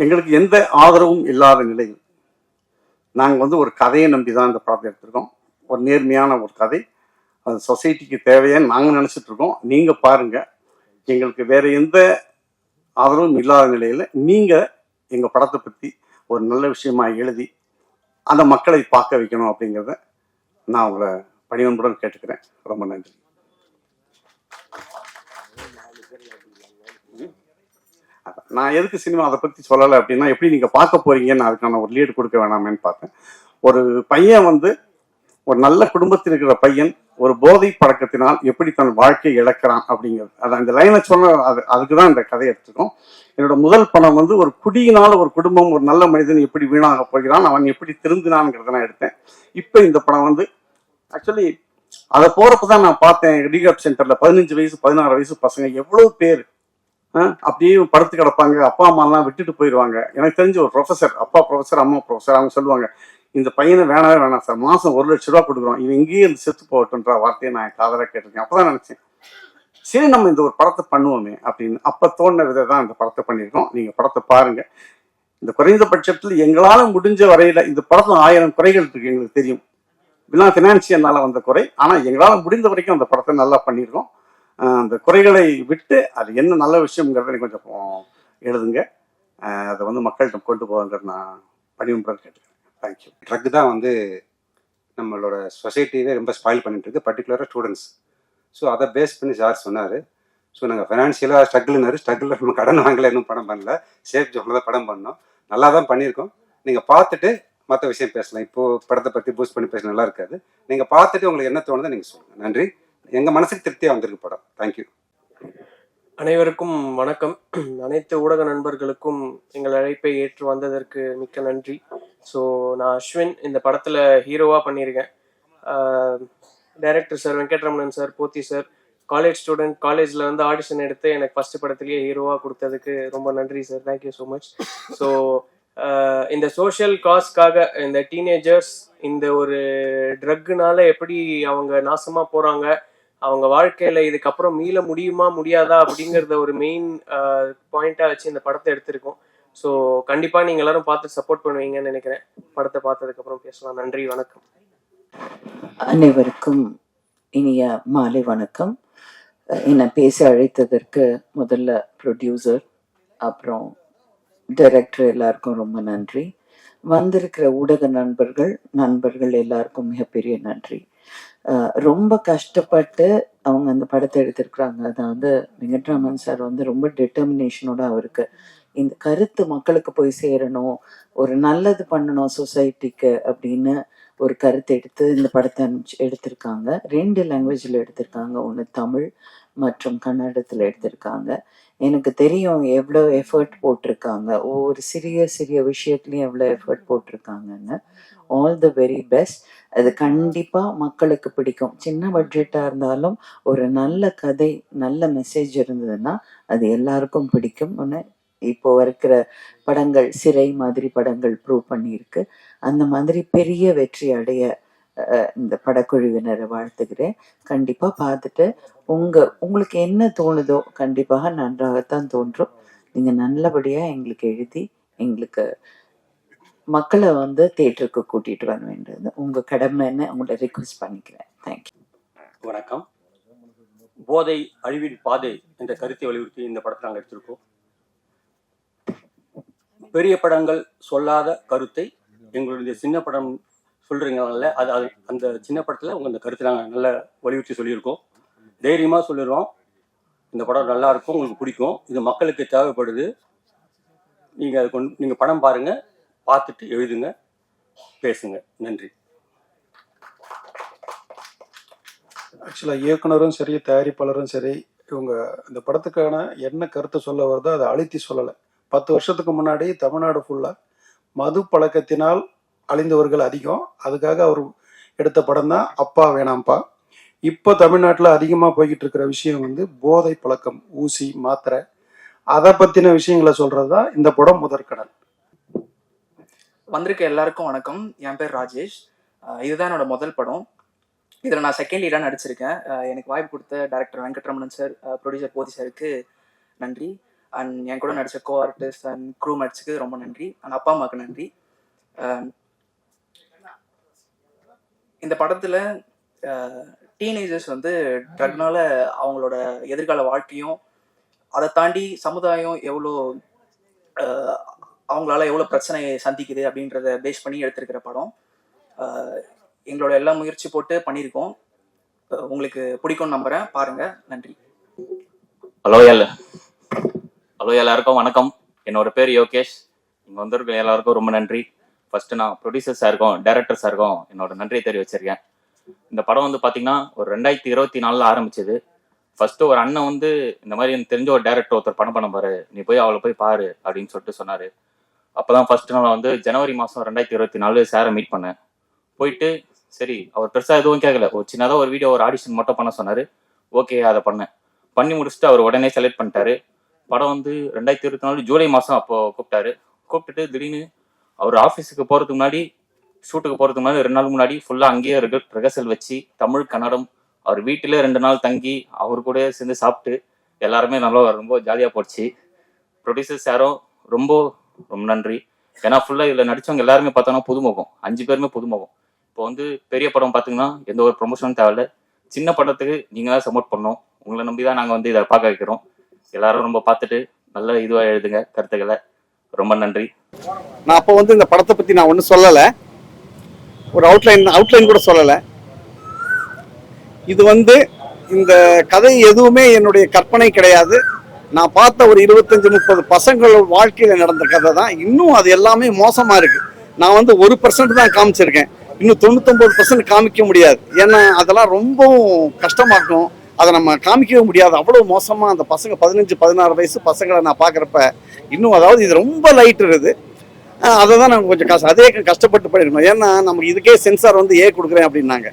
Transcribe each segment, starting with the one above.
எங்களுக்கு எந்த ஆதரவும் இல்லாத நிலையில் நாங்கள் ஒரு கதையை நம்பி தான் இந்த படத்தை எடுத்திருக்கோம். ஒரு நேர்மையான ஒரு கதை, அது சொசைட்டிக்கு தேவையான்னு நாங்கள் நினச்சிட்டு இருக்கோம். நீங்கள் பாருங்கள், எங்களுக்கு வேற எந்த ஆதரவும் இல்லாத நிலையில் நீங்கள் எங்கள் படத்தை பற்றி ஒரு நல்ல விஷயமா எழுதி அந்த மக்களை பார்க்க வைக்கணும் அப்படிங்கிறத நான் உங்களை பணிவன்புடன் கேட்டுக்கிறேன். ரொம்ப நன்றி. நான் எதுக்கு சினிமா அதை பற்றி சொல்லலை அப்படின்னா, எப்படி நீங்கள் பார்க்க போறீங்கன்னு அதுக்கான ஒரு லீடு கொடுக்க வேணாமேன்னு பார்த்தேன். ஒரு பையன் ஒரு நல்ல குடும்பத்தில் இருக்கிற பையன் ஒரு போதை பழக்கத்தினால் எப்படி தன் வாழ்க்கையை இழக்கிறான் அப்படிங்கிறது, அதை அந்த லைனை சொன்ன அதுக்கு தான் இந்த கதையை எடுத்துக்கோம். என்னோட முதல் படம் ஒரு குடியினால் ஒரு குடும்பம், ஒரு நல்ல மனிதன் எப்படி வீணாக போகிறான், அவன் எப்படி திருந்தினான்ங்கிறத நான் எடுத்தேன். இப்போ இந்த படம் ஆக்சுவலி அதை போறப்பதான் நான் பார்த்தேன், ரீஹாப் சென்டர்ல 15 வயசு 16 வயசு பசங்க எவ்வளவு பேர் அப்படியே படுத்து கிடப்பாங்க. அப்பா அம்மா எல்லாம் விட்டுட்டு போயிடுவாங்க. எனக்கு தெரிஞ்ச ஒரு ப்ரொஃபஸர், அப்பா ப்ரொஃபஸர் அம்மா ப்ரொஃபஸர், அவங்க சொல்லுவாங்க, இந்த பையனை வேணவே வேணாம் சார், மாசம் 1 லட்சம் ரூபா கொடுக்குறோம், இவன் இங்கேயே இருந்து செத்து போகட்டுன்ற வார்த்தையை நான் காதலாக கேட்டிருக்கேன். அப்பதான் நினைச்சேன், சரி நம்ம இந்த ஒரு படத்தை பண்ணுவோமே அப்படின்னு. அப்ப தோணுன விதை தான் இந்த படத்தை பண்ணியிருக்கோம். நீங்க படத்தை பாருங்க. இந்த குறைந்தபட்சத்தில் எங்களால முடிஞ்ச வரையில, இந்த படத்துல 1000 குறைகள் இருக்கு எங்களுக்கு தெரியும், இதெல்லாம் பினான்சியனால வந்த குறை. ஆனா எங்களால முடிந்த வரைக்கும் அந்த படத்தை நல்லா பண்ணியிருக்கோம். அந்த குறைகளை விட்டு அது என்ன நல்ல விஷயம்ங்கிறத கொஞ்சம் எழுதுங்க. அதை மக்கள்கிட்ட கொண்டு போவாங்கிறது நான் பணிவுடன் கேட்டுக்கிறேன். தேங்க்யூ. ட்ரக் தான் நம்மளோட சொசைட்டியே ரொம்ப ஸ்பாயில் பண்ணிட்டு இருக்கு, பர்டிகுலராக ஸ்டூடெண்ட்ஸ். ஸோ அதை பேஸ் பண்ணி சார் சொன்னார். ஸோ நாங்கள் ஃபினான்ஷியலாக ஸ்ட்ரகிளில் நம்ம கடன் வாங்கல, இன்னும் படம் பண்ணல, சேஃப் ஜோனில் தான் படம் பண்ணோம். நல்லா தான் பண்ணியிருக்கோம். நீங்கள் பார்த்துட்டு மற்ற விஷயம் பேசலாம். இப்போது படத்தை பற்றி பூஸ்ட் பண்ணி பேச நல்லா இருக்காது. நீங்கள் பார்த்துட்டு உங்களுக்கு என்ன தோணுதோ நீங்கள் சொல்லுங்கள். நன்றி. எங்கள் மனசுக்கு திருப்தியாக வந்திருக்கு படம். தேங்க்யூ. அனைவருக்கும் வணக்கம். அனைத்து ஊடக நண்பர்களுக்கும் எங்கள் அழைப்பை ஏற்று வந்ததற்கு மிக்க நன்றி. ஸோ நான் அஸ்வின், இந்த படத்தில் ஹீரோவாக பண்ணியிருக்கேன். டைரக்டர் சார் வெங்கட்ரமணன் சார், போத்தி சார், காலேஜ் ஸ்டூடெண்ட், காலேஜில் ஆடிஷன் எடுத்து எனக்கு ஃபஸ்ட்டு படத்துலேயே ஹீரோவாக கொடுத்ததுக்கு ரொம்ப நன்றி sir. Thank you so much. So இந்த சோஷியல் காஸ்க்காக இந்த டீனேஜர்ஸ் இந்த ஒரு ட்ரக்குனால எப்படி அவங்க நாசமாக போகிறாங்க, அவங்க வாழ்க்கையில இதுக்கப்புறம் மீள முடியுமா முடியாதா அப்படிங்கிறத ஒரு மெயின் பாயிண்டா வச்சு இந்த படத்தை எடுத்திருக்கோம். ஸோ கண்டிப்பா நீங்க எல்லாரும் பார்த்து சப்போர்ட் பண்ணுவீங்கன்னு நினைக்கிறேன். படத்தை பார்த்ததுக்கு அப்புறம் பேசலாம். நன்றி, வணக்கம். அனைவருக்கும் இனிய மாலை வணக்கம். என்னை பேச அழைத்ததற்கு முதல்ல ப்ரொடியூசர், அப்புறம் டைரக்டர் எல்லாருக்கும் ரொம்ப நன்றி. வந்திருக்கிற ஊடக நண்பர்கள் எல்லாருக்கும் மிகப்பெரிய நன்றி. ரொம்ப கஷ்டப்பட்டு அவங்க அந்த படத்தை எடுத்திருக்கிறாங்க. அதாவது வெங்கட்ராமன் சார் ரொம்ப டிட்டர்மினேஷனோட அவருக்கு இந்த கருத்து மக்களுக்கு போய் சேரணும், ஒரு நல்லது பண்ணணும் சொசைட்டிக்கு அப்படின்னு ஒரு கருத்தை எடுத்து இந்த படத்தை எடுத்திருக்காங்க. 2 லாங்குவேஜில் எடுத்திருக்காங்க, ஒன்று தமிழ் மற்றும் கன்னடத்தில் எடுத்திருக்காங்க. எனக்கு தெரியும் எவ்வளோ எஃபர்ட் போட்டிருக்காங்க, ஒவ்வொரு சிறிய விஷயத்துலையும் எவ்வளோ எஃபர்ட் போட்டிருக்காங்கன்னு. All the very best. அது கண்டிப்பாக மக்களுக்கு பிடிக்கும். சின்ன பட்ஜெட்டாக இருந்தாலும் ஒரு நல்ல கதை, நல்ல மெசேஜ் இருந்ததுன்னா அது எல்லாருக்கும் பிடிக்கும். ஒன்று இப்போ இருக்கிற படங்கள், சிறை மாதிரி படங்கள் ப்ரூவ் பண்ணியிருக்கு. அந்த மாதிரி பெரிய வெற்றி அடைய இந்த படக்குழுவினரை வாழ்த்துக்கிறேன். கண்டிப்பாக பார்த்துட்டு உங்களுக்கு என்ன தோணுதோ கண்டிப்பாக நன்றாகத்தான் தோன்றும். நீங்கள் நல்லபடியாக எங்களுக்கு எழுதி எங்களுக்கு மக்களை தியேட்டருக்கு கூட்டிட்டு வர வேண்டியது உங்க கடமைன்னு உங்களை ரிக்வெஸ்ட் பண்ணிக்கிறேன். தேங்க்யூ. வணக்கம். போதை அழிவின் பாதை என்ற கருத்தை வலியுறுத்தி இந்த படத்தை நாங்கள் எடுத்திருக்கோம். பெரிய படங்கள் சொல்லாத கருத்தை எங்களுடைய சின்ன படம் சொல்றீங்கனால அது அந்த சின்ன படத்துல உங்க இந்த கருத்தை நாங்கள் நல்லா வலியுறுத்தி சொல்லியிருக்கோம். தைரியமா சொல்லிடுறோம், இந்த படம் நல்லா இருக்கும், உங்களுக்கு பிடிக்கும், இது மக்களுக்கு தேவைப்படுது. நீங்க படம் பாருங்க, பார்த்துட்டு எழுதுங்க, பேசுங்க. நன்றி. ஆக்சுவலாக இயக்குனரும் சரி, தயாரிப்பாளரும் சரி, இவங்க இந்த படத்துக்கான என்ன கருத்தை சொல்ல வருதோ அதை அழுத்தி சொல்லலை. 10 வருஷத்துக்கு முன்னாடி தமிழ்நாடு ஃபுல்லாக மது பழக்கத்தினால் அழிந்தவர்கள் அதிகம். அதுக்காக அவர் எடுத்த படம் தான் அப்பா வேணாம்ப்பா. இப்போ தமிழ்நாட்டில் அதிகமாக போய்கிட்டு இருக்கிற விஷயம் போதை பழக்கம், ஊசி, மாத்திரை, அதை பற்றின விஷயங்களை சொல்கிறது தான் இந்த படம் முதற்கடல். வந்திருக்க எல்லாருக்கும் வணக்கம். என் பேர் ராஜேஷ். இதுதான் என்னோட முதல் படம். இதில் நான் செகண்ட் லீடாக நடிச்சிருக்கேன். எனக்கு வாய்ப்பு கொடுத்த டைரக்டர் வெங்கட்ரமணன் சார், ப்ரொடியூசர் போதி சாருக்கு நன்றி. அண்ட் என் கூட நடித்த கோ ஆர்டிஸ்ட் அண்ட் க்ரூ மேட்ஸ்க்கு ரொம்ப நன்றி. அண்ட் அப்பா அம்மாவுக்கு நன்றி. இந்த படத்தில் டீனேஜர்ஸ் வந்து ட்ரக்னால அவங்களோட எதிர்கால வாழ்க்கையும் அதை தாண்டி சமுதாயம் எவ்வளோ அவங்களால எவ்வளோ பிரச்சனையை சந்திக்குது அப்படின்றத பேஸ் பண்ணி எடுத்திருக்கிற படம். எங்களோட எல்லா முயற்சி போட்டு பண்ணியிருக்கோம். உங்களுக்கு பிடிக்கும்னு நம்புகிறேன். பாருங்கள். நன்றி. ஹலோ எல்லாருக்கும் வணக்கம். என்னோட பேர் யோகேஷ். இங்கே வந்திருக்க எல்லாருக்கும் ரொம்ப நன்றி. ஃபர்ஸ்ட் நான் ப்ரொடியூசர் சாருக்கும் டைரக்டர் சாருக்கும் என்னோட நன்றியை தெரிவிச்சிருக்கேன். இந்த படம் வந்து பார்த்தீங்கன்னா ஒரு 2024 ஆரம்பிச்சது. ஃபர்ஸ்ட் ஒரு அண்ணன் வந்து இந்த மாதிரி எனக்கு தெரிஞ்ச ஒரு டைரக்டர் ஒருத்தர் படம் பண்ண பாரு, நீ போய் அவளை போய் பாரு அப்படின்னு சொல்லிட்டு சொன்னார். அப்போதான் ஃபர்ஸ்ட் நான் வந்து ஜனவரி மாதம் 2024 சாரை மீட் பண்ணேன். போயிட்டு சரி அவர் பெருசாக எதுவும் கேட்கல, ஒரு சின்னதாக ஒரு வீடியோ ஒரு ஆடிஷன் மட்டும் பண்ண சொன்னார். ஓகே அதை பண்ணி முடிச்சுட்டு அவர் உடனே செலக்ட் பண்ணிட்டாரு. படம் வந்து 2024 ஜூலை மாதம் அப்போ கூப்பிட்டுட்டு திடீர்னு அவர் ஆஃபீஸுக்கு போகிறதுக்கு முன்னாடி, ஷூட்டுக்கு போகிறதுக்கு முன்னாடி 2 நாள் முன்னாடி ஃபுல்லாக அங்கேயே ரிஹர்சல் வச்சு தமிழ் கன்னடம் அவர் வீட்டிலே 2 நாள் தங்கி அவர் கூட சேர்ந்து சாப்பிட்டு எல்லாருமே நல்லா ரொம்ப ஜாலியாக போச்சு. ப்ரொடியூசர்ஸ் யாரும் ரொம்ப ரொம்ப நன்றி. ஏன்னா ஃபுல்லாக இதில் நடித்தவங்க எல்லாருமே பார்த்தோன்னா புதுமுகம், 5 பேருமே புதுமுகம். இப்போ வந்து பெரிய படம் பார்த்தீங்கன்னா எந்த ஒரு ப்ரொமோஷனும் தேவையில்ல. சின்ன படத்துக்கு நீங்கள் தான் சப்போர்ட் பண்ணோம். உங்களை நம்பி தான் நாங்கள் வந்து இதை பார்க்க வைக்கிறோம். எல்லாரும் ரொம்ப பார்த்துட்டு நல்ல இதுவாக எழுதுங்க கருத்துக்களை. ரொம்ப நன்றி. நான் அப்போ வந்து இந்த படத்தை பற்றி நான் ஒன்றும் சொல்லலை, ஒரு அவுட்லைன் கூட சொல்லலை. இது வந்து இந்த கதை எதுவுமே என்னுடைய கற்பனை கிடையாது. நான் பார்த்த ஒரு 25-30 பசங்களோட வாழ்க்கையில் நடந்த கதை தான். இன்னும் அது எல்லாமே மோசமாக இருக்குது. நான் வந்து 1% தான் காமிச்சிருக்கேன். இன்னும் 99% காமிக்க முடியாது. ஏன்னா அதெல்லாம் ரொம்பவும் கஷ்டமாக்கும். அதை நம்ம காமிக்கவே முடியாது. அவ்வளோ மோசமாக அந்த பசங்க 15-16 வயசு பசங்களை நான் பார்க்குறப்ப இன்னும் அதாவது இது ரொம்ப லைட் இருக்குது. அதை தான் நாங்கள் கொஞ்சம் அதே கஷ்டப்பட்டு பண்ணியிருக்கோம். ஏன்னா நமக்கு இதுக்கே சென்சார் வந்து கொடுக்குறேன் அப்படின்னாங்க.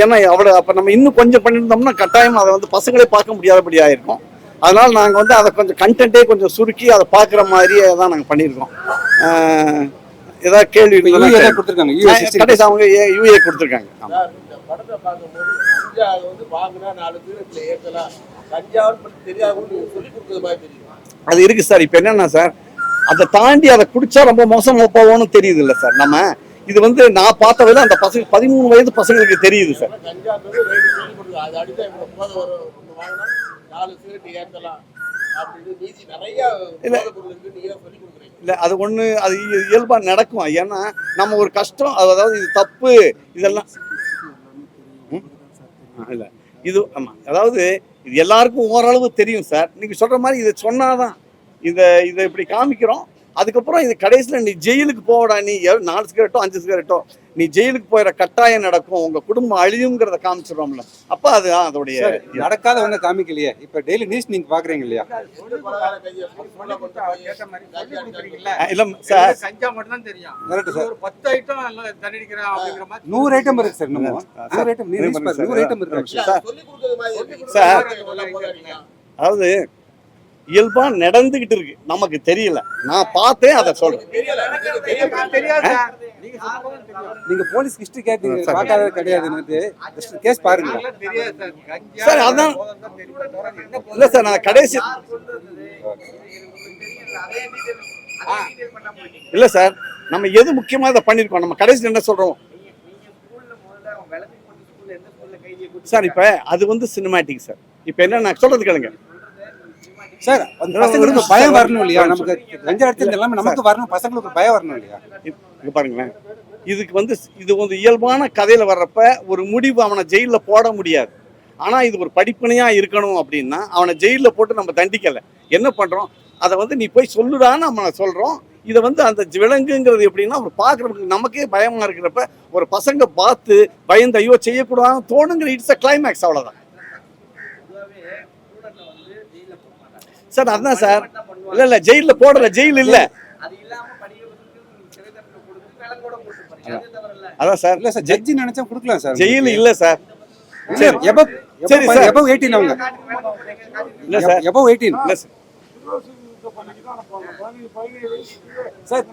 ஏன்னா அவ்வளோ அப்போ நம்ம இன்னும் கொஞ்சம் பண்ணியிருந்தோம்னா கட்டாயம் அதை வந்து பசங்களே பார்க்க முடியாதபடி ஆயிருக்கும். அதனால் நாங்கள் வந்து அதை கொஞ்சம் கண்டென்ட்டே கொஞ்சம் சுருக்கி அதை பார்க்குற மாதிரியே தான் நாங்கள் பண்ணியிருக்கோம். ஏதாவது கேள்வி கொடுத்துருக்காங்க, கடைசி அவங்க யூஏ கொடுத்துருக்காங்க. அது இருக்கு சார். இப்போ என்னன்னா சார், அதை தாண்டி அதை குடிச்சா ரொம்ப மோசமா போவோம்னு தெரியுது இல்லை சார். நம்ம இது வந்து நான் பார்த்த வயதில் அந்த பசங்க 13 வயது பசங்களுக்கு தெரியுது சார். இல்லை அது ஒன்று அது இயல்பாக நடக்கும். ஏன்னா நம்ம ஒரு கஷ்டம், அதாவது இது தப்பு இதெல்லாம் இல்லை இது ஆமாம். அதாவது இது எல்லாருக்கும் ஓரளவு தெரியும் சார். நீங்கள் சொல்கிற மாதிரி இதை சொன்னாதான் இதை இப்படி காமிக்கிறோம். அதுக்கப்புறம் இது கடைசியில் நீ ஜெயிலுக்கு போவடா, நீ 4 சிகரெட்டோ 5 சிகரெட்டோ நீ ஜெயிலுக்கு போயிட கட்டாயம் நடக்கும், உங்க குடும்பம் அழியுங்கிறத காமிச்சிடுறோம்ல. அப்ப அது அதோடைய நடக்காதவங்க காமிக்கலையே. இப்ப டெய்லி நியூஸ் நீங்க பாக்குறீங்க இல்லையா? இல்ல சார், 100 ஐட்டம் இருக்கு சார். 100 ஐட்டம் இருக்கு சார். அதாவது இயல்பா நடந்துகிட்டு இருக்கு, நமக்கு தெரியல. நான் பார்த்தேன், அதை சொல்றேன். நீங்க போலீஸ் ஹிஸ்டரி கேட்டீங்க, பார்க்காத கிடையாது. கேஸ் பாருங்க சார். அதான் இல்ல சார், நான் கடைசி இல்ல சார், நம்ம எது முக்கியமா இதை பண்ணிருக்கோம். நம்ம கடைசி என்ன சொல்றோம் சார்? இப்ப அது வந்து சினிமாட்டிக் சார். இப்ப என்ன நான் சொல்றது கேளுங்க சார். பசங்களுக்கு பயம் வரணும் இல்லையா? நமக்கு கஞ்சா அடிச்சது எல்லாமே நமக்கு வரணும், பசங்களுக்கு பயம் வரணும் இல்லையா? இங்க பாருங்களேன், இதுக்கு வந்து இது வந்து இயல்பான கதையில வர்றப்ப ஒரு முடிவு அவனை ஜெயில போட முடியாது. ஆனா இது ஒரு படிப்பனையா இருக்கணும் அப்படின்னா அவனை ஜெயில போட்டு நம்ம தண்டிக்கல. என்ன பண்றோம், அதை வந்து நீ போய் சொல்லுடான்னு நம்ம சொல்றோம். இதை வந்து அந்த விலங்குங்கிறது எப்படின்னா ஒரு பார்க்குறவங்களுக்கு நமக்கே பயமா இருக்கிறப்ப ஒரு பசங்க பார்த்து பயந்து ஐயோ செய்யக்கூடாதுன்னு தோணுங்கிற இட்ஸ் அ கிளைமேக்ஸ். அவ்வளவுதான் சார். அதுதான் சார். இல்ல ஜெயில போடல, ஜெயில் இல்ல. அதான் சார். இல்ல சார், ஜட்ஜி நினைச்சா கொடுக்கலாம் சார். ஜெயில் இல்ல சார். சரி, சரி சார். எபவ் 18 அவங்க. இல்ல சார், எபவ் 18 இல்ல சார்.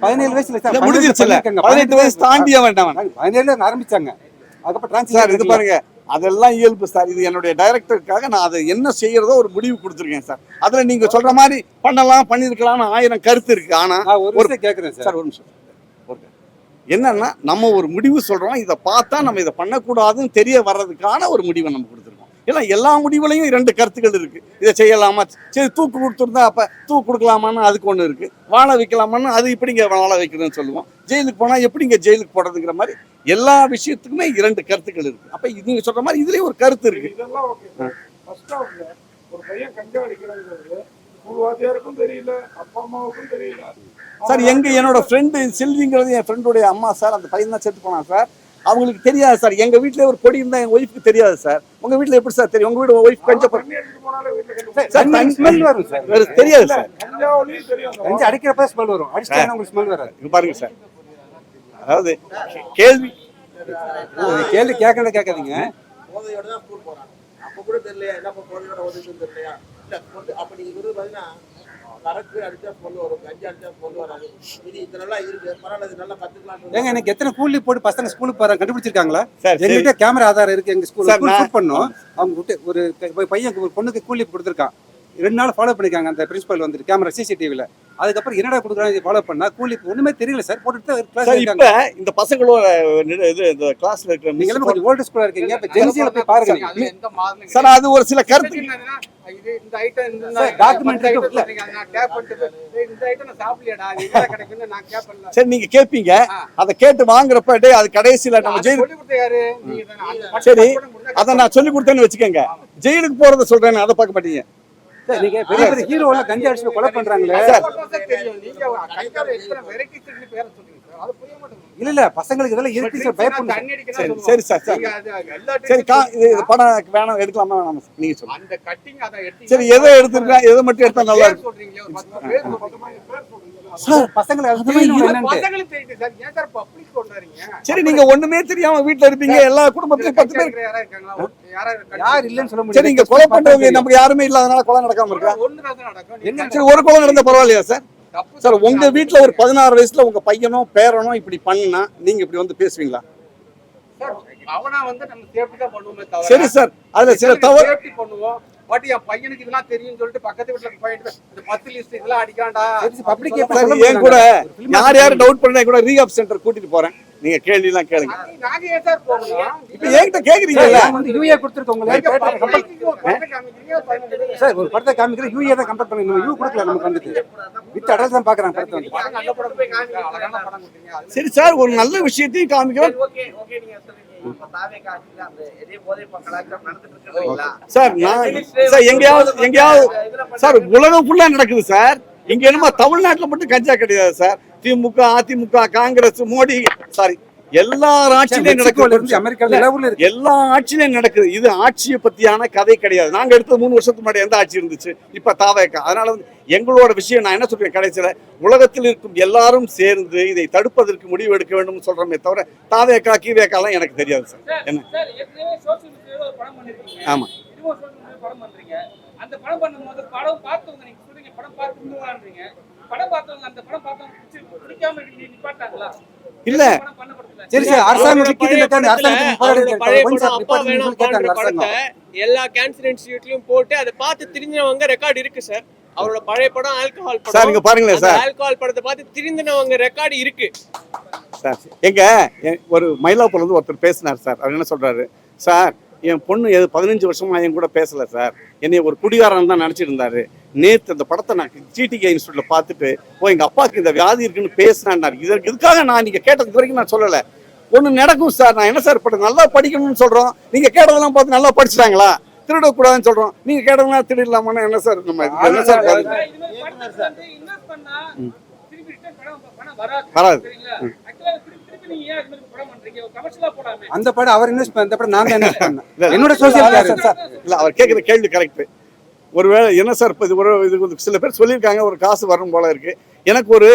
17 வயசுல சார் முடிஞ்சிருச்சு. 18 வயசு தாண்டி வேண்டாம். 17ல ஆரம்பிச்சாங்க. அதுக்கப்புறம் சார் இது பாருங்க, அதெல்லாம் இயல்பு சார். இது என்னுடைய டைரக்டருக்காக நான் அதை என்ன செய்யறதோ ஒரு முடிவு கொடுத்துருக்கேன் சார். அதுல நீங்க சொல்ற மாதிரி பண்ணலாம் பண்ணிருக்கலாம்னு 1000 கருத்து இருக்கு. ஆனா ஒரு கேட்குறேன் சார் ஒரு நிமிஷம் என்னன்னா நம்ம ஒரு முடிவு சொல்றோம், இதை பார்த்தா நம்ம இதை பண்ணக்கூடாதுன்னு தெரிய வர்றதுக்கான ஒரு முடிவை நம்ம கொடுத்துருக்கோம். ஏன்னா எல்லா முடிவுலையும் 2 கருத்துக்கள் இருக்கு. இதை செய்யலாமா, சரி தூக்கு கொடுத்துருந்தா அப்ப தூக்கு கொடுக்கலாமான்னு அதுக்கு ஒன்று இருக்கு, வாழ வைக்கலாமான்னு அது இப்படிங்க வாழ வைக்கிறதுன்னு சொல்லுவோம், ஜெயிலுக்கு போனா எப்படிங்க ஜெயிலுக்கு போடுறதுங்கிற மாதிரி எல்லா விஷயத்துக்குமே 2 கருத்துக்கள் இருக்கு. அப்ப நீங்க சொல்ற மாதிரி இதுலயும் ஒரு கருத்து இருக்கு. இதெல்லாம் ஓகே. ஃபர்ஸ்ட் ஆஃப்ல ஒரு பையன் கஞ்சா அடிக்கிறாங்கிறது ஸ்கூல் வாத்தியாருக்கும் தெரியல, அப்பா அம்மாவுக்கும் தெரியல சார். என்னோட ஃப்ரெண்டு செல்விங்கிறது என் ஃப்ரெண்டுடைய அம்மா சார். அந்த பையன் தான் செத்து போனான் சார். அவங்களுக்கு தெரியாது சார். எங்க வீட்டுல ஒரு கொடி இருந்தா எங்க ஒய்ஃப்க்கு தெரியாது சார். உங்க வீட்டுல எப்படி சார் தெரியும்? உங்க வீடு ஒய்ஃப் கஞ்சா தெரியாது சார். கஞ்சா அடிக்கிறப்ப ஸ்மெல் வரும், அடிச்சா உங்களுக்கு ஸ்மெல் வராது. இங்க பாருங்க சார், அதாவது கேள்வி கேட்காதீங்க. போதையோட தான் ஸ்கூல் போறான். அப்ப கூட தெரியலையா என்ன போதையோட உதவின்னு தெரியலையா? இல்ல அப்ப நீங்க பாத்தீங்கன்னா கரெக்ட் அடிச்சா ஸ்மெல் வரும், கஞ்சா அடிச்சா ஸ்மெல் வராது. இது இதெல்லாம் இருக்கு, பரவாயில்ல, இது நல்லா கத்துக்கலாம். ஏங்க எனக்கு எத்தனை கூலி போட்டு பசங்க ஸ்கூலுக்கு போறாங்க கண்டுபிடிச்சிருக்காங்களா? சார் எங்ககிட்ட கேமரா ஆதாரம் இருக்கு. எங்க ஸ்கூல் ஷூட் பண்ணோம். அவங்க விட்டு ஒரு பையன் ஒரு பொண்ணுக்கு கூலி கொடுத்துருக்கான். 2 நாள் ஃபாலோ பண்ணிருக்காங்க அந்த பிரின்சிபல் வந்துட்டு கேமரா சிசிடிவில. அதுக்கப்புறம் என்னடா கொடுக்குறாங்க ஃபாலோ பண்ணா கூலி ஒண்ணுமே தெரியல சார். போட்டுட்டு கிளாஸ் இப்ப இந்த பசங்களோட இது இந்த கிளாஸ்ல இருக்கிற நீங்க எல்லாம் கொஞ்சம் ஓல்டு ஸ்கூலா இருக்கீங்க. இப்ப ஜென்சில போய் பாருங்க சார். அது ஒரு சில கருத்து இது இந்த ஐட்டம் இந்த டாக்குமெண்ட் இல்ல. நான் கேப் பண்ணிட்டு இந்த ஐட்டம் நான் சாப்பிடலையடா, இது என்ன கிடைக்குன்னு நான் கேப்பல்ல. சரி நீங்க கேப்பீங்க. அதை கேட்டு வாங்குறப்ப டேய் அது கடைசியில நம்ம ஜெயிலுக்கு சொல்லி கொடுத்த யாரு? நீங்க தான. சரி அதை நான் சொல்லி கொடுத்தேன்னு வச்சுக்கோங்க. ஜெயிலுக்கு போறத சொல்றேன், அதை பார்க்க மாட்டீங்க. நீங்க பெரிய பெரிய ஹீரோல கஞ்சா அடிச்சு கொலை பண்றாங்களே சார். தெரியும் நீங்க கைகால எத்தனை வெரைட்டி சொல்லி பேர சொல்றீங்க சார். அது புரிய மாட்டேங்குது. இல்ல பசங்களுக்கு இதெல்லாம் இருக்கு சார். பயப்படணும். சரி சார். சரி இது படம் வேணாம் எடுக்கலாமா வேணாமா நீங்க சொல்லுங்க. அந்த கட்டிங் அத எடுத்து சரி எதை எடுத்துருக்கா, எதை மட்டும் எடுத்தா நல்லா இருக்கும் சொல்றீங்களே, ஒரு 10 பேர் சொல்றீங்க சார். பசங்களை பசங்களுக்கு தெரியுது சார். ஏன் சார் பப்ளிக் கொண்டாறீங்க? சரி நீங்க ஒண்ணுமே தெரியாம வீட்டுல இருப்பீங்க, எல்லா குடும்பத்திலும் 10 பேர் யாரா இருக்காங்களா? யார் இல்லன்னு சொல்ல முடியாது. சரி நீங்க கொலை பண்றவங்க நமக்கு யாருமே இல்லாதனால கொலை நடக்காம இருக்கா? ஒண்ணு தான் நடக்கும். சரி ஒரு கொலை நடந்தா பரவாயில்லையா சார்? சார் உங்க வீட்டுல ஒரு 16 வயசுல உங்க பையனோ பேரனோ இப்படி பண்ணா நீங்க இப்படி வந்து பேசுவீங்களா? அவனா வந்து நம்ம சேஃப்டி தான் பண்ணுவோமே தவிர. சரி சார், அதுல சில தவறு சேஃப்டி பண்ணுவோம். பட் என் பையனுக்கு இதெல்லாம் தெரியும்னு சொல்லிட்டு பக்கத்து வீட்டுல பையன் இந்த 10 லிஸ்ட் இதெல்லாம் அடிக்காண்டா. பப்ளிக் ஏன் கூட யார் டவுட் பண்ணா கூட ரீஹாப் சென்டர் கூட்டிட்டு போறேன். நீங்க கேள்வி எல்லாம் கேளுங்க. நாங்க ஏன் சார் போகணும்? இப்ப என்கிட்ட கேக்குறீங்கல்ல. வந்து யூஏ கொடுத்துருக்கோங்களே சார். ஒரு படத்தை காமிக்கிற யூஏ தான் கம்பேர் பண்ணி யூ கொடுக்கல நமக்கு வந்துட்டு வித் அட்ரஸ் தான் பாக்குறாங்க படத்தை வந்து. நல்ல படம் போய் காமிங்க, அழகான படம் கொடுத்தீங்க. சரி சார், ஒரு நல்ல விஷயத்தையும் காமிக்கிறோம் ஓகே ஓகே நீங்க சொல்றீங்க. இப்ப தாவே காட்டுங்க அந்த எதே போதை பக்கலாச்சம் நடந்துட்டு இருக்குங்களா சார்? நான் சார் எங்கயாவது சார் உலகம் ஃபுல்லா நடக்குது சார். இங்க என்னமா தமிழ்நாட்டுல மட்டும் கஞ்சா கிடையாது சார். திமுக, அதிமுக, காங்கிரஸ், மோடி, சாரி எல்லா ஆட்சியிலையும் நடக்குது. அமெரிக்கால எல்லா ஆட்சியிலையும் நடக்குது. இது ஆட்சியை பத்தியான கதை கிடையாது. நாங்க எடுத்த 3 வருஷத்துக்கு முன்னாடி எந்த ஆட்சி இருந்துச்சு? இப்ப தாவேக்கா. அதனால வந்து எங்களோட விஷயம் நான் என்ன சொல்றேன், கடைசியில உலகத்தில் இருக்கும் எல்லாரும் சேர்ந்து இதை தடுப்பதற்கு முடிவு எடுக்க வேண்டும் சொல்றோமே தவிர தாவேக்கா கீவேக்காலாம் எனக்கு தெரியாது சார். என்ன ஆமா படம் பண்றீங்க, அந்த படம் பண்ணும்போது படம் பார்த்தவங்க நீங்க சொல்றீங்க படம் பார்த்துருந்தீங்க, படம் பார்த்தவங்க அந்த படம் பார்த்தவங்க பிடிக்காம நிப்பாட்டாங்களா? இல்ல சரி சார். அரசாங்கம் எல்லா கேன்சர் இன்ஸ்டிடியூட்லயும் போட்டு அதை பார்த்து தெரிஞ்சவங்க ரெக்கார்டு இருக்கு சார். அவரோட பழைய படம் ஆல்கஹால் படம் சார். இங்க பாருங்களேன் சார், ஆல்கஹால் படத்தை பார்த்து தெரிஞ்சவங்க ரெக்கார்டு இருக்கு சார். எங்க ஒரு மயிலாப்பூர்ல இருந்து ஒருத்தர் பேசினார் சார். அவர் என்ன சொல்றாரு, சார் என் பொண்ணு 15 வருஷமா என் கூட பேசல சார், என்னை ஒரு குடிகாரன் தான் நினைச்சிட்டு இருந்தாரு. நேற்று அந்த படத்தை நான் ஜிடிகே இன்ஸ்டியூட்ல பார்த்துட்டு எங்க அப்பாவுக்கு இந்த வியாதி இருக்குன்னு பேசினாரு. இதுக்காக நான் நீங்க கேட்டது வரைக்கும் நான் சொல்லல. ஒண்ணு நடக்கும் சார். நான் என்ன சார் நல்லா படிக்கணும்னு சொல்றோம், நீங்க கேட்டதெல்லாம் பார்த்து நல்லா படிச்சுட்டாங்களா? திருடக்கூடாதுன்னு சொல்றோம், நீங்க கேட்டதெல்லாம் திருடலாமான்னு என்ன சார்? நம்ம என்ன சார் வராது. அந்த படம் அவர் இன்வெஸ்ட் பண்ண, அந்த படம் நான் தான் இன்வெஸ்ட் பண்ணேன். என்னோட சோசியல் சார். இல்ல அவர் கேட்கிற கேள்வி கரெக்ட். ஒருவேளை என்ன சார் இப்போ இது சில பேர் சொல்லியிருக்காங்க ஒரு காசு வரும் போல இருக்கு. எனக்கு ஒரு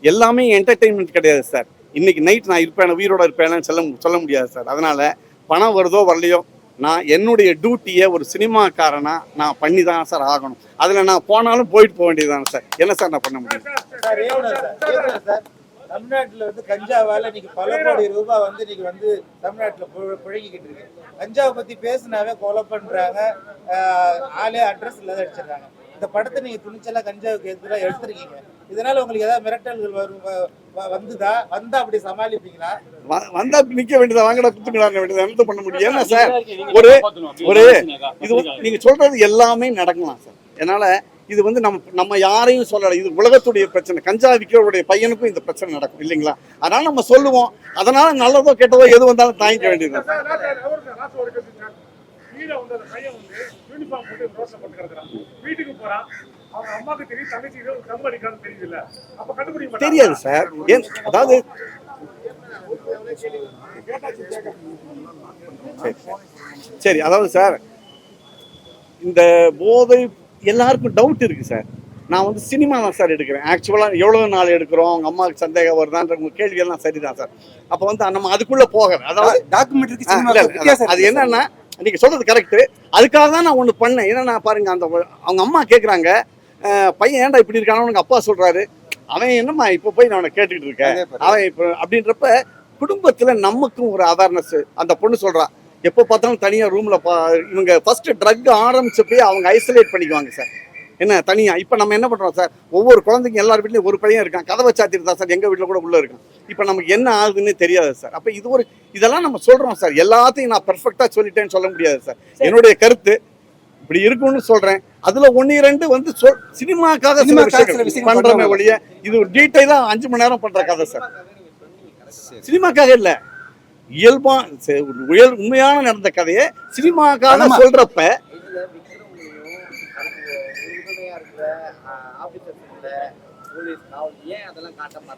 எல்லாமே என்டர்டெயின்மெண்ட் கிடையாது சார். இன்னைக்கு நைட் நான் இருப்பேன், உயிரோட இருப்பேன்னு சொல்ல முடியாது சார். அதனால பணம் வருதோ வரலையோ நான் என்னுடைய டியூட்டியை ஒரு சினிமாக்காரனா நான் பண்ணி தான் சார் ஆகணும். அதில் நான் போனாலும் போயிட்டு போக வேண்டியதுதானே சார். என்ன சார் நான் பண்ண முடியும்? தமிழ்நாட்டுல வந்து கஞ்சாவால இன்னைக்கு பல கோடி ரூபாய் வந்து இன்னைக்கு வந்து தமிழ்நாட்டுல புழங்கிக்கிட்டு இருக்கு. கஞ்சாவை பத்தி பேசினாவே கொலை பண்றாங்க, ஆளே அட்ரஸ் இல்லாத அடிச்சிடுறாங்க. இந்த படத்தை நீங்க துணிச்சலா கஞ்சாவுக்கு எதிராக எடுத்திருக்கீங்க. இதனால உங்களுக்கு ஏதாவது மிரட்டல்கள் வந்தா அப்படி சமாளிப்பீங்களா? வந்தா நிக்க வேண்டியதா, வாங்கடா குத்துங்களா வேண்டியதா, என்ன பண்ண முடியும்? ஏன்னா சார் ஒரு ஒரு இது நீங்க சொல்றது எல்லாமே நடக்கலாம் சார். அதனால இது வந்து நம்ம யாரையும் சொல்லலை, இது உலகத்துடைய பிரச்சனை. கஞ்சா விற்கிறவருடைய பையனுக்கும் இந்த பிரச்சனை நடக்கும் இல்லைங்களா? அதனால நம்ம சொல்லுவோம். அதனால நல்லதோ கெட்டதோ எது வந்தாலும் தாங்கிக்க வேண்டியது. தெரியாது சார். ஏன் அதாவது சரி, அதாவது சார் இந்த போதை எல்லாருக்கும் டவுட் இருக்கு சார். நான் வந்து சினிமா தான் சார் எடுக்கிறேன். ஆக்சுவலாக எவ்வளோ நாள் எடுக்கிறோம், அவங்க அம்மாவுக்கு சந்தேகம் வருதான்ற உங்க கேள்வி எல்லாம் சரிதான் சார். அப்போ வந்து நம்ம அதுக்குள்ள போகிறேன். அதாவது டாக்குமெண்ட்ரிக்கு அது என்னன்னா நீங்க சொல்றது கரெக்ட். அதுக்காக தான் நான் ஒன்று பண்ணேன். என்னன்னா பாருங்க, அந்த அவங்க அம்மா கேட்குறாங்க, பையன் ஏன்டா இப்படி இருக்கானு உங்க அப்பா சொல்றாரு. அவன் என்னம்மா இப்போ போய் நான் அவனை கேட்டுக்கிட்டு இருக்கேன், அவன் இப்போ அப்படின்றப்ப குடும்பத்துல நமக்கும் ஒரு அவேர்னஸ். அந்த பொண்ணு சொல்றா, எப்போ பார்த்தாலும் தனியாக ரூமில் இவங்க ஃபர்ஸ்ட் ட்ரக் ஆரம்பிச்சப்பயே அவங்க ஐசோலேட் பண்ணிக்குவாங்க சார். என்ன தனியாக இப்போ நம்ம என்ன பண்ணுறோம் சார், ஒவ்வொரு குழந்தைங்க எல்லார் வீட்லையும் ஒரு பையன் இருக்கான், கதவை சாத்திட்டு தான் சார் எங்கள் வீட்டில் கூட உள்ளே இருக்கான். இப்போ நமக்கு என்ன ஆகுதுன்னு தெரியாது சார். அப்போ இதெல்லாம் நம்ம சொல்கிறோம் சார். எல்லாத்தையும் நான் பெர்ஃபெக்டாக சொல்லிட்டேன்னு சொல்ல முடியாது சார். என்னுடைய கருத்து இப்படி இருக்கும்னு சொல்கிறேன். அதில் 1-2 வந்து சினிமாக்காக பண்ணுறமே ஒழிய இது ஒரு டீட்டெயிலாக 5 மணி நேரம் பண்ணுற கதை சார். சினிமாக்காக இல்லை, இயல்பா உண்மையான நடந்த கதையை சினிமாக்காக சொல்றப்ப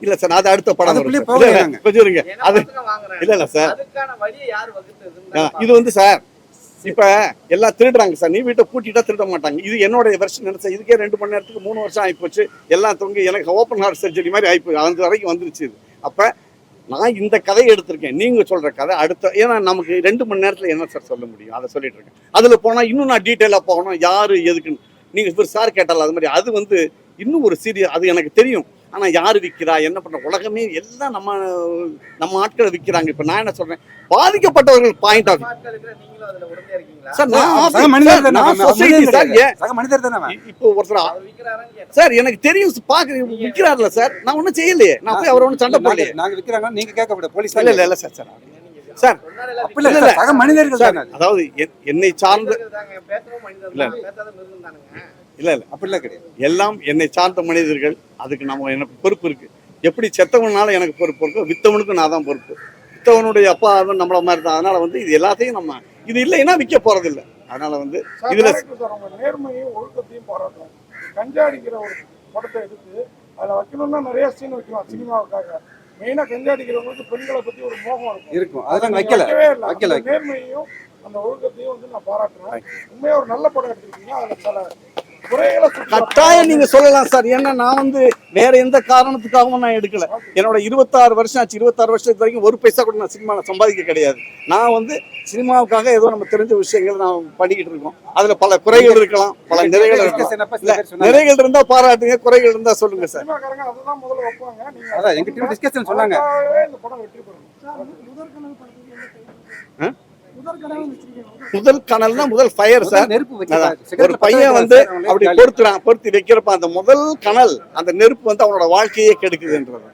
இல்ல சார், அது அடுத்த படம் கொஞ்சம் இருங்க. அது இல்ல சார், இது வந்து சார் இப்ப எல்லாம் திருடுறாங்க சார். நீ வீட்டை பூட்டிட்டா திருட மாட்டாங்க. இது என்னோட வெர்ஷன் என்ன சார். இதுக்கே 2 மணி நேரத்துக்கு 3 வருஷம் ஆயிப்போச்சு. எல்லாம் தொங்கி எனக்கு ஓப்பன் ஹார்ட் சர்ஜரி மாதிரி ஆயிப்போச்சு. அந்த வரைக்கும் வந்துருச்சு. அப்ப நான் இந்த கதையை எடுத்திருக்கேன். நீங்க சொல்ற கதை அடுத்த, ஏன்னா நமக்கு 2 மணி நேரத்துல என்ன சார் சொல்ல முடியும், அதை சொல்லிட்டு இருக்கேன். அதுல போனா இன்னும் நான் டீட்டெயிலா போகணும், யாரு எதுக்குன்னு. நீங்க இப்போ சார் கேட்டால அது மாதிரி அது வந்து இன்னும் ஒரு சீரியஸ், அது எனக்கு தெரியும். ஆனா யாரு விற்கிறா, என்ன பண்ற, உலகமே எல்லாம் நம்ம ஆட்களை விற்கிறாங்க. இப்ப நான் என்ன சொல்றேன், பாதிக்கப்பட்டவர்கள் பாயிண்ட் ஆஃப் சார், இப்போ ஒருத்தர் சார் எனக்கு தெரியும் விற்கிறாருல சார். நான் ஒன்றும் செய்யலையே, நான் போய் அவர் ஒன்றும் சண்டை போடலையே. நாங்க விற்கிறாங்க, நீங்க கேட்கப்பட போலீஸ் இல்ல சார். சார் சார் சக மனிதர்கள் சார், அதாவது என்னை சார்ந்த இல்ல அப்படிலாம் கிடையாது. எல்லாம் என்னை சார்ந்த மனிதர்கள். அதுக்கு எனக்கு பொறுப்பு இருக்கு. எப்படி செத்தவனால எனக்கு பொறுப்பு இருக்கு, வித்தவனுக்கும் நான் தான் பொறுப்பு. வித்தவனுடைய அப்பா நம்மள மாதிரி தான். அதனால வந்து இது எல்லாத்தையும் நம்ம இது இல்லைன்னா விற்க போறது இல்லை. அதனால வந்து இதுல நேர்மையும் ஒழுக்கத்தையும் பாராட்டணும். கஞ்சா அடிக்கிற ஒரு படத்தை எடுத்து அதில் வைக்கணும்னா நிறைய சீன் வைக்கலாம் சினிமாவுக்காக. மெயினா கஞ்சா அடிக்கிறவங்களுக்கு பெண்களை பத்தி ஒரு மோகம் இருக்கும். அதெல்லாம் வைக்கல. நேர்மையையும் அந்த ஒழுக்கத்தையும் வந்து நான் பாராட்டுறேன். உண்மையா ஒரு நல்ல படம் எடுத்திருக்கீங்க. அதுல சில குறைகளை கட்டாயம் நீங்க சொல்லலாம் சார். ஏன்னா நான் வந்து வேற எந்த காரணத்துக்காகவும் நான் எடுக்கல. என்னோட 26 வருஷம் ஆச்சு. 26 வருஷத்துக்கு வரைக்கும் ஒரு பைசா கூட நான் சினிமாவில் சம்பாதிக்க கிடையாது. நான் வந்து சினிமாவுக்காக ஏதோ நம்ம தெரிஞ்ச விஷயங்கள் நான் பண்ணிக்கிட்டு இருக்கோம். அதுல பல குறைகள் இருக்கலாம், பல நிறைகள் இருக்கலாம். நிறைகள் இருந்தா பாராட்டுங்க, குறைகள் இருந்தா சொல்லுங்க சார். அதுதான் முதல்ல வைப்பாங்க. அதான் எங்க டீம் டிஸ்கஷன் சொன்னாங்க. இந்த படம் வெற்றி பெறும். முதல் கனல்னா முதல் ஃபயர் சார். ஒரு பையன் வந்து அப்படி பொறுத்தி வைக்கிறப்ப அந்த முதல் கனல், அந்த நெருப்பு வந்து அவனோட வாழ்க்கையே கெடுக்குதுன்றது.